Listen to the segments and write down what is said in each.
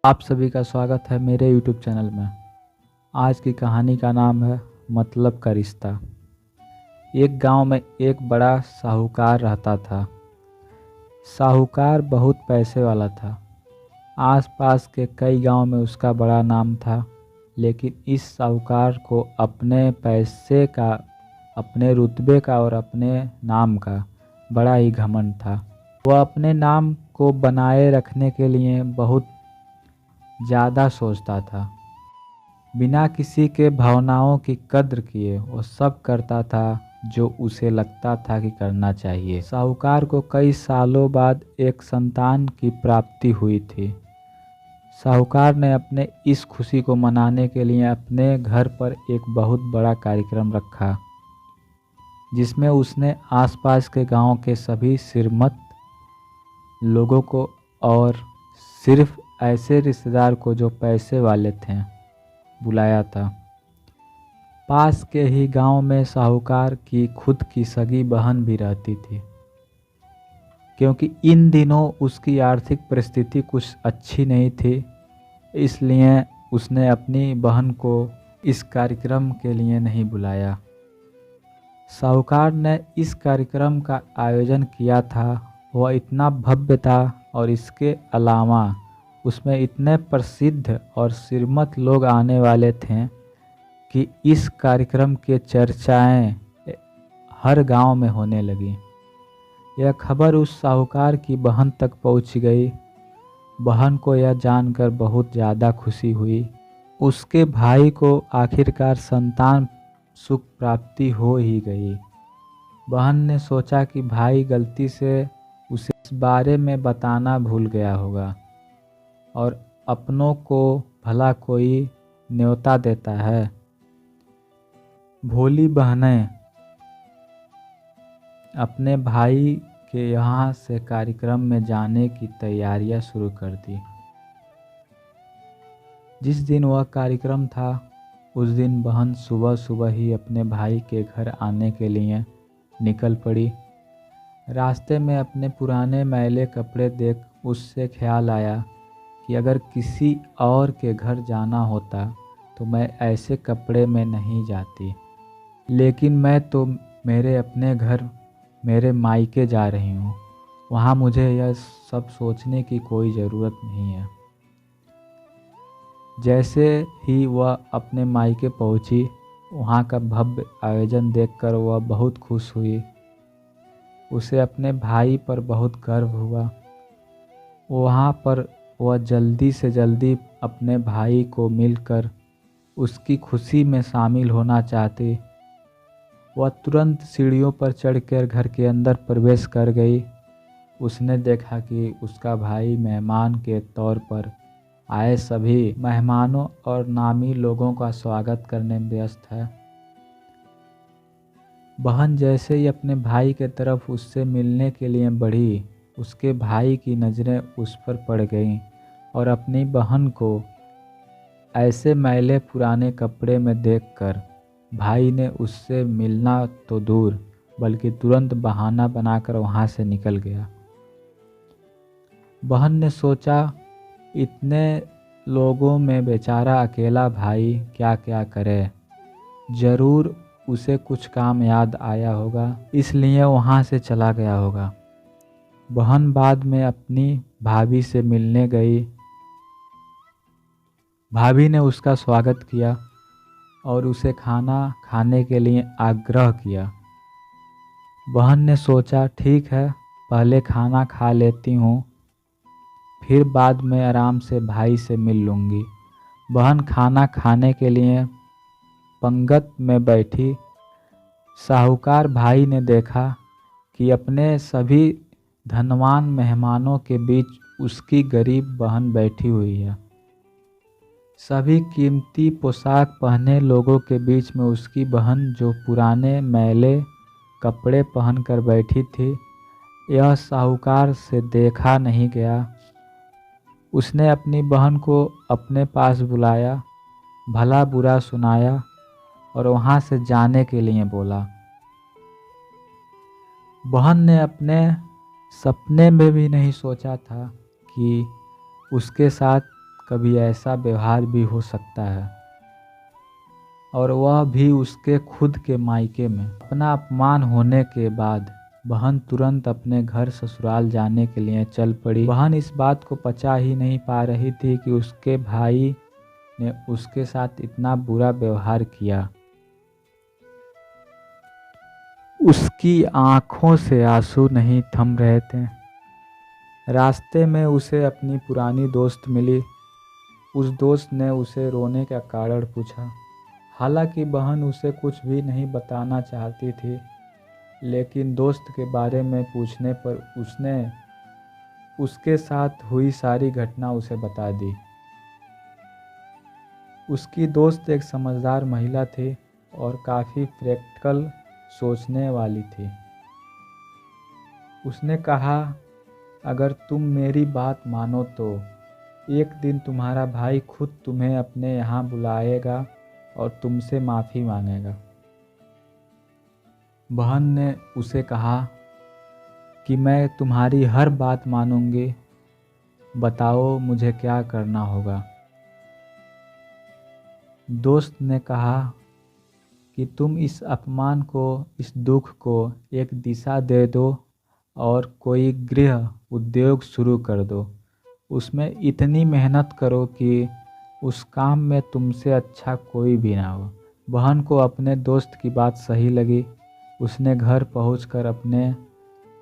आप सभी का स्वागत है मेरे YouTube चैनल में। आज की कहानी का नाम है मतलब का रिश्ता। एक गांव में एक बड़ा साहूकार रहता था। साहूकार बहुत पैसे वाला था। आसपास के कई गांव में उसका बड़ा नाम था, लेकिन इस साहूकार को अपने पैसे का, अपने रुतबे का और अपने नाम का बड़ा ही घमंड था। वह अपने नाम को बनाए रखने के लिए बहुत ज़्यादा सोचता था। बिना किसी के भावनाओं की कद्र किए वो सब करता था जो उसे लगता था कि करना चाहिए। साहूकार को कई सालों बाद एक संतान की प्राप्ति हुई थी। साहूकार ने अपने इस खुशी को मनाने के लिए अपने घर पर एक बहुत बड़ा कार्यक्रम रखा, जिसमें उसने आसपास के गांव के सभी श्रीमंत लोगों को और सिर्फ ऐसे रिश्तेदार को जो पैसे वाले थे बुलाया था। पास के ही गांव में साहूकार की खुद की सगी बहन भी रहती थी। क्योंकि इन दिनों उसकी आर्थिक परिस्थिति कुछ अच्छी नहीं थी, इसलिए उसने अपनी बहन को इस कार्यक्रम के लिए नहीं बुलाया। साहूकार ने इस कार्यक्रम का आयोजन किया था, वह इतना भव्य था और इसके अलावा उसमें इतने प्रसिद्ध और श्रीमंत लोग आने वाले थे कि इस कार्यक्रम की चर्चाएं हर गांव में होने लगी। यह खबर उस साहूकार की बहन तक पहुंच गई। बहन को यह जानकर बहुत ज़्यादा खुशी हुई। उसके भाई को आखिरकार संतान सुख प्राप्ति हो ही गई। बहन ने सोचा कि भाई गलती से उसे इस बारे में बताना भूल गया होगा और अपनों को भला कोई न्योता देता है। भोली बहनें अपने भाई के यहाँ से कार्यक्रम में जाने की तैयारियां शुरू कर दी। जिस दिन वह कार्यक्रम था, उस दिन बहन सुबह सुबह ही अपने भाई के घर आने के लिए निकल पड़ी। रास्ते में अपने पुराने मैले कपड़े देख उससे ख्याल आया कि अगर किसी और के घर जाना होता तो मैं ऐसे कपड़े में नहीं जाती, लेकिन मैं तो मेरे अपने घर, मेरे मायके जा रही हूँ। वहाँ मुझे यह सब सोचने की कोई ज़रूरत नहीं है। जैसे ही वह अपने मायके पहुँची, वहाँ का भव्य आयोजन देखकर वह बहुत खुश हुई। उसे अपने भाई पर बहुत गर्व हुआ। वहाँ पर वह जल्दी से जल्दी अपने भाई को मिलकर उसकी खुशी में शामिल होना चाहती। वह तुरंत सीढ़ियों पर चढ़कर घर के अंदर प्रवेश कर गई। उसने देखा कि उसका भाई मेहमान के तौर पर आए सभी मेहमानों और नामी लोगों का स्वागत करने में व्यस्त है। बहन जैसे ही अपने भाई के तरफ उससे मिलने के लिए बढ़ी, उसके भाई की नज़रें उस पर पड़ गईं और अपनी बहन को ऐसे मैले पुराने कपड़े में देखकर भाई ने उससे मिलना तो दूर बल्कि तुरंत बहाना बनाकर वहाँ से निकल गया। बहन ने सोचा, इतने लोगों में बेचारा अकेला भाई क्या क्या करे, ज़रूर उसे कुछ काम याद आया होगा, इसलिए वहाँ से चला गया होगा। बहन बाद में अपनी भाभी से मिलने गई। भाभी ने उसका स्वागत किया और उसे खाना खाने के लिए आग्रह किया। बहन ने सोचा, ठीक है, पहले खाना खा लेती हूँ, फिर बाद में आराम से भाई से मिल लूँगी। बहन खाना खाने के लिए पंगत में बैठी। साहूकार भाई ने देखा कि अपने सभी धनवान मेहमानों के बीच उसकी गरीब बहन बैठी हुई है। सभी कीमती पोशाक पहने लोगों के बीच में उसकी बहन जो पुराने मैले कपड़े पहनकर बैठी थी, यह साहूकार से देखा नहीं गया। उसने अपनी बहन को अपने पास बुलाया, भला बुरा सुनाया और वहाँ से जाने के लिए बोला। बहन ने अपने सपने में भी नहीं सोचा था कि उसके साथ कभी ऐसा व्यवहार भी हो सकता है, और वह भी उसके खुद के मायके में। अपना अपमान होने के बाद बहन तुरंत अपने घर ससुराल जाने के लिए चल पड़ी। बहन इस बात को पचा ही नहीं पा रही थी कि उसके भाई ने उसके साथ इतना बुरा व्यवहार किया। उसकी आंखों से आंसू नहीं थम रहे थे। रास्ते में उसे अपनी पुरानी दोस्त मिली। उस दोस्त ने उसे रोने का कारण पूछा। हालांकि बहन उसे कुछ भी नहीं बताना चाहती थी, लेकिन दोस्त के बारे में पूछने पर उसने उसके साथ हुई सारी घटना उसे बता दी। उसकी दोस्त एक समझदार महिला थी और काफ़ी प्रैक्टिकल सोचने वाली थी। उसने कहा, अगर तुम मेरी बात मानो तो एक दिन तुम्हारा भाई खुद तुम्हें अपने यहाँ बुलाएगा और तुमसे माफ़ी मांगेगा। बहन ने उसे कहा कि मैं तुम्हारी हर बात मानूंगी, बताओ मुझे क्या करना होगा। दोस्त ने कहा कि तुम इस अपमान को, इस दुख को एक दिशा दे दो और कोई गृह उद्योग शुरू कर दो। उसमें इतनी मेहनत करो कि उस काम में तुमसे अच्छा कोई भी ना हो। बहन को अपने दोस्त की बात सही लगी। उसने घर पहुंचकर अपने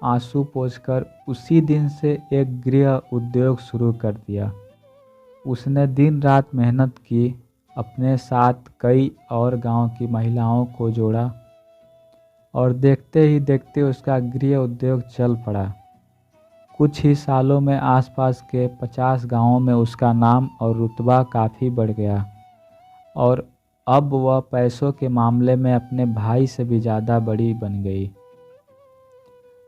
आंसू पोंछकर उसी दिन से एक गृह उद्योग शुरू कर दिया। उसने दिन रात मेहनत की, अपने साथ कई और गांव की महिलाओं को जोड़ा और देखते ही देखते उसका गृह उद्योग चल पड़ा। कुछ ही सालों में आसपास के 50 गांवों में उसका नाम और रुतबा काफ़ी बढ़ गया और अब वह पैसों के मामले में अपने भाई से भी ज़्यादा बड़ी बन गई।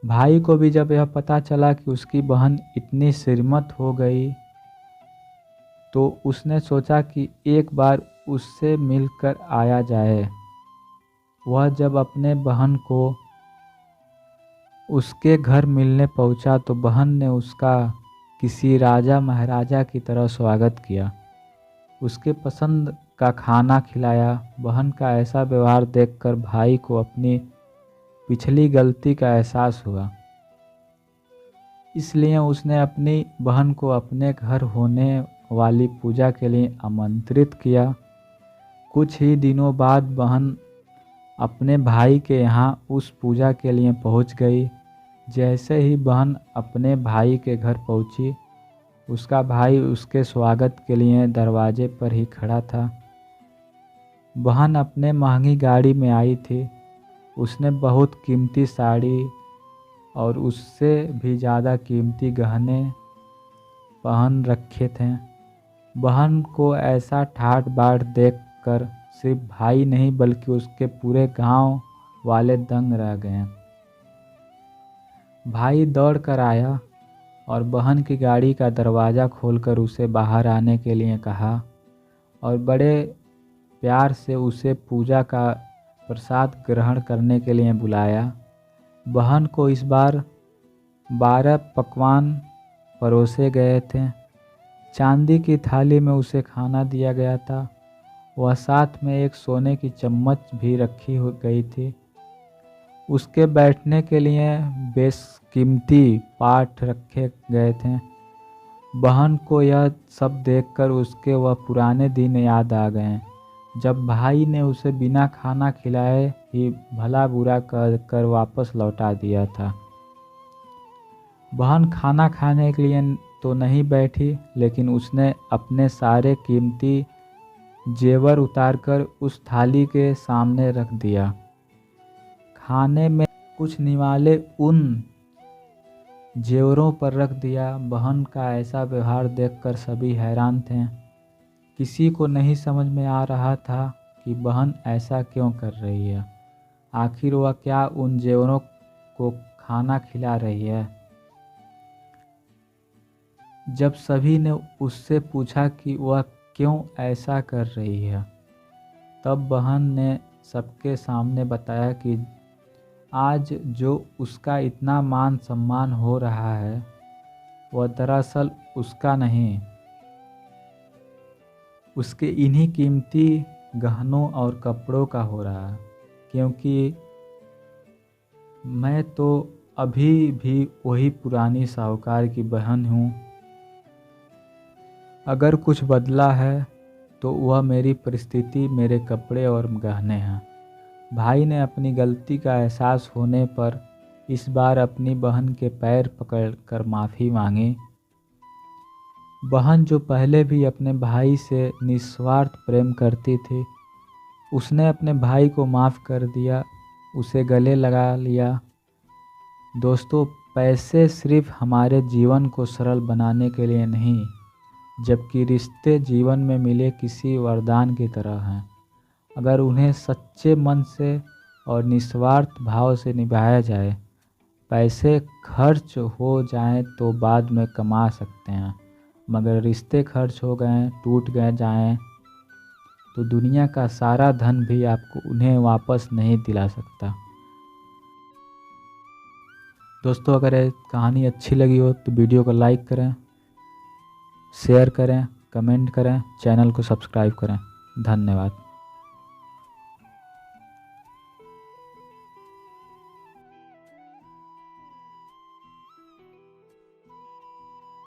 भाई को भी जब यह पता चला कि उसकी बहन इतनी श्रीमंत हो गई तो उसने सोचा कि एक बार उससे मिलकर आया जाए। वह जब अपने बहन को उसके घर मिलने पहुंचा तो बहन ने उसका किसी राजा महाराजा की तरह स्वागत किया, उसके पसंद का खाना खिलाया। बहन का ऐसा व्यवहार देखकर भाई को अपनी पिछली गलती का एहसास हुआ, इसलिए उसने अपनी बहन को अपने घर होने वाली पूजा के लिए आमंत्रित किया। कुछ ही दिनों बाद बहन अपने भाई के यहाँ उस पूजा के लिए पहुँच गई। जैसे ही बहन अपने भाई के घर पहुँची, उसका भाई उसके स्वागत के लिए दरवाजे पर ही खड़ा था। बहन अपने महंगी गाड़ी में आई थी। उसने बहुत कीमती साड़ी और उससे भी ज़्यादा कीमती गहने पहन रखे थे। बहन को ऐसा ठाट बाट देखकर सिर्फ भाई नहीं बल्कि उसके पूरे गांव वाले दंग रह गए। भाई दौड़ कर आया और बहन की गाड़ी का दरवाज़ा खोलकर उसे बाहर आने के लिए कहा और बड़े प्यार से उसे पूजा का प्रसाद ग्रहण करने के लिए बुलाया। बहन को इस बार 12 पकवान परोसे गए थे। चांदी की थाली में उसे खाना दिया गया था। वह साथ में एक सोने की चम्मच भी रखी हो गई थी। उसके बैठने के लिए बेशकीमती पाट रखे गए थे। बहन को यह सब देखकर उसके वह पुराने दिन याद आ गए, जब भाई ने उसे बिना खाना खिलाए ही भला बुरा कर वापस लौटा दिया था। बहन खाना खाने के लिए तो नहीं बैठी, लेकिन उसने अपने सारे कीमती जेवर उतारकर उस थाली के सामने रख दिया। खाने में कुछ निवाले उन जेवरों पर रख दिया। बहन का ऐसा व्यवहार देखकर सभी हैरान थे। किसी को नहीं समझ में आ रहा था कि बहन ऐसा क्यों कर रही है। आखिर वह क्या उन जेवरों को खाना खिला रही है। जब सभी ने उससे पूछा कि वह क्यों ऐसा कर रही है, तब बहन ने सबके सामने बताया कि आज जो उसका इतना मान सम्मान हो रहा है वह दरअसल उसका नहीं, उसके इन्हीं कीमती गहनों और कपड़ों का हो रहा है, क्योंकि मैं तो अभी भी वही पुरानी साहूकार की बहन हूँ। अगर कुछ बदला है तो वह मेरी परिस्थिति, मेरे कपड़े और गहने हैं। भाई ने अपनी गलती का एहसास होने पर इस बार अपनी बहन के पैर पकड़कर माफ़ी मांगी। बहन जो पहले भी अपने भाई से निस्वार्थ प्रेम करती थी, उसने अपने भाई को माफ़ कर दिया, उसे गले लगा लिया। दोस्तों, पैसे सिर्फ हमारे जीवन को सरल बनाने के लिए नहीं, जबकि रिश्ते जीवन में मिले किसी वरदान की तरह हैं। अगर उन्हें सच्चे मन से और निस्वार्थ भाव से निभाया जाए, पैसे खर्च हो जाएं तो बाद में कमा सकते हैं, मगर रिश्ते खर्च हो गए, टूट गए जाएं, तो दुनिया का सारा धन भी आपको उन्हें वापस नहीं दिला सकता। दोस्तों, अगर ये कहानी अच्छी लगी हो तो वीडियो को लाइक करें, शेयर करें, कमेंट करें, चैनल को सब्सक्राइब करें। धन्यवाद।